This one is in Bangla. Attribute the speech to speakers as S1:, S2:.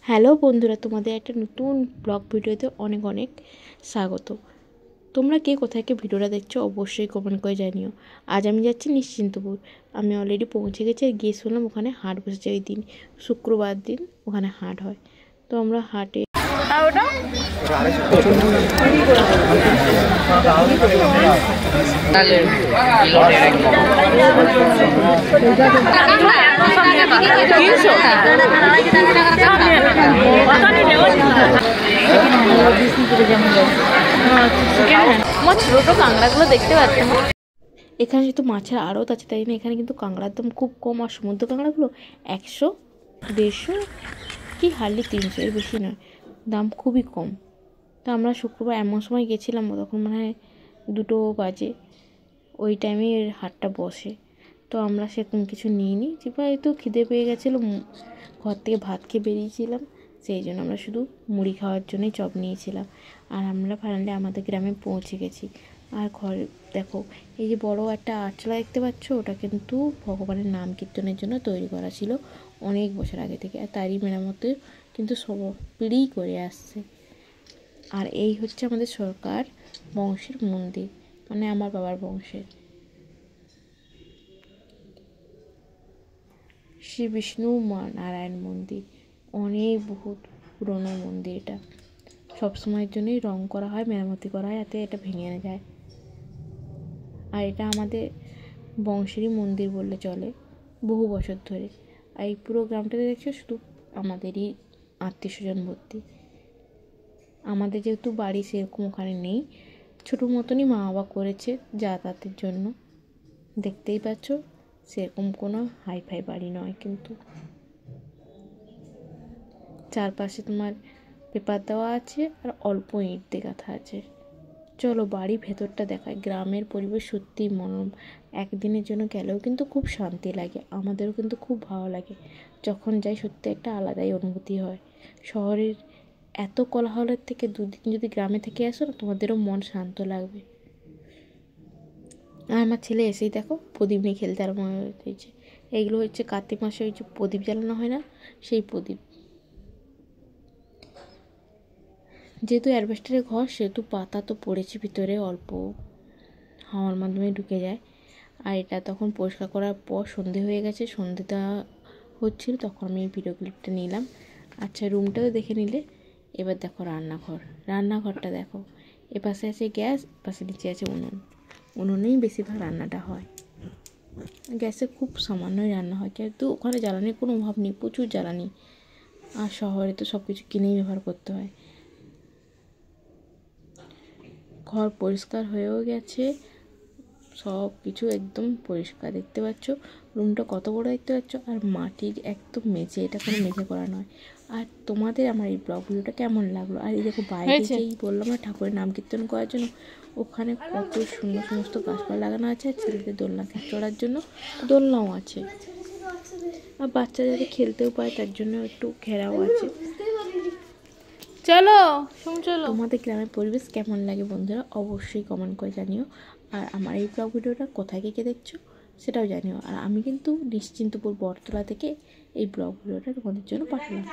S1: হ্যালো বন্ধুরা, তোমাদের একটা নতুন ব্লগ ভিডিওতে অনেক অনেক স্বাগত। তোমরা কে কোথায় কে ভিডিওটা দেখছো অবশ্যই কমেন্ট করে জানিও। আজ আমি যাচ্ছি নিশ্চিন্তপুর। আমি অলরেডি পৌঁছে গেছি আর গিয়ে শুনলাম ওখানে হাট বসেছে। ওই দিন শুক্রবার দিন ওখানে হাট হয়। তো আমরা হাটে ছোট কাঁকড়াগুলো দেখতে পাচ্ছেন। এখানে যেহেতু মাছের আড়ত আছে তাই জন্য এখানে কিন্তু কাঁকড়ার দাম খুব কম। আর সমুদ্র কাঁকড়াগুলো 100, 150 কি হার্ডলি 300, এর বেশি নয়, দাম খুবই কম। তো আমরা শুক্রবার এমন সময় গেছিলাম তখন মানে 2 বাজে, ওই টাইমে হাটটা বসে। তো আমরা সেরকম কিছু নিইনি, যেহেতু খিদে পেয়ে গেছিলো, ঘর থেকে ভাত খেয়ে বেরিয়েছিলাম, সেই জন্য আমরা শুধু মুড়ি খাওয়ার জন্যই চপ নিয়েছিলাম। আর আমরা ফাইনালি আমাদের গ্রামে পৌঁছে গেছি। আর ঘরে দেখো, এই যে বড় একটা আটচালা দেখতে পাচ্ছ, ওটা কিন্তু ভগবানের নাম কীর্তনের জন্য তৈরি করা ছিল অনেক বছর আগে থেকে। আর তারই মেরামতে কিন্তু সব পিঁড়িই করে আসছে। আর এই হচ্ছে আমাদের সরকার বংশের মন্দির, মানে আমার বাবার বংশের শ্রী বিষ্ণু নারায়ণ মন্দির। অনেক বহুত পুরনো মন্দির এটা। সবসময়ের জন্যই রং করা হয়, মেরামতি করা হয় যাতে এটা ভেঙে না যায়। আর এটা আমাদের বংশেরই মন্দির বললে চলে, বহু বছর ধরে। আর এই পুরো গ্রামটাতে দেখছো শুধু আমাদেরই আত্মীয় স্বজন ভর্তি। আমাদের যেহেতু বাড়ি সেরকম ওখানে নেই, ছোটো মতনই মা বাবা করেছে যাতায়াতের জন্য। দেখতেই পাচ্ছ সেরকম কোনো হাইফাই বাড়ি নয়, কিন্তু চারপাশে তোমার পেপার দেওয়া আছে আর অল্প ইট দিয়ে গাঁথা আছে। চলো বাড়ি ভেতরটা দেখায়। গ্রামের পরিবেশ সত্যিই মনোরম। একদিনের জন্য গেলেও কিন্তু খুব শান্তি লাগে, আমাদেরও কিন্তু খুব ভালো লাগে। যখন যাই সত্যি একটা আলাদাই অনুভূতি হয়। শহরের এত কোলাহলের থেকে 2 দিন যদি গ্রামে থেকে আসো না, তোমাদেরও মন শান্ত লাগবে। আর আমার ছেলে এসেই দেখো প্রদীপ নিয়ে খেলতে আরম্ভ হয়েছে। এইগুলো হচ্ছে কার্তিক মাসে ওই যে প্রদীপ জ্বালানো হয় না, সেই প্রদীপ। যেহেতু অ্যাডভেস্টারের ঘর, সেহেতু পাতা তো পড়েছে ভিতরে, অল্প হাওয়ার মাধ্যমে ঢুকে যায়। আর এটা তখন পরিষ্কার করার পর সন্ধে হয়ে গেছে, সন্ধেটা হচ্ছিল, তখন আমি এই ভিডিও ক্লিপটা নিলাম। আচ্ছা, রুমটাও দেখে নিলে। এবার দেখো রান্নাঘরটা দেখো। এপাশে আছে গ্যাস, এপাশে নিচে আছে উনুন। উনুনেই বেশিরভাগ রান্নাটা হয়। গ্যাসে খুব সামান্যই রান্না হয়, কিন্তু ওখানে জ্বালানির কোনো অভাব নেই, প্রচুর জ্বালানি। আর শহরে তো সব কিছু কিনেই ব্যবহার করতে হয়। ঘর পরিষ্কার হয়েও গেছে, সব কিছু একদম পরিষ্কার। দেখতে পাচ্ছ রুমটা কত বড় দেখতে পাচ্ছ। আর মাটির একদম মেঝে, এটা কোনো মেঝে করা নয়। আর তোমাদের আমার এই ব্লগ ভিডিওটা কেমন লাগলো? আর এই দেখো বাইরে যেই বললাম না ঠাকুরের নাম কীর্তন করার জন্য, ওখানে কত সুন্দর সমস্ত গাছপালা লাগানো আছে। আর ছেলেদের দোলনা চড়ার জন্য দোলনাও আছে। আর বাচ্চা যাতে খেলতেও পায় তার জন্য একটু ঘেরাও আছে। চলো তোমাদের গ্রামের পরিবেশ কেমন লাগে বন্ধুরা অবশ্যই কমেন্ট করে জানিও। আর আমার এই ব্লগ ভিডিওটা কোথায় কে দেখছো সেটাও জানিও। আর আমি কিন্তু নিশ্চিন্তপুর বটতলা থেকে এই ব্লগ ভিডিওটা তোমাদের জন্য পাঠালাম।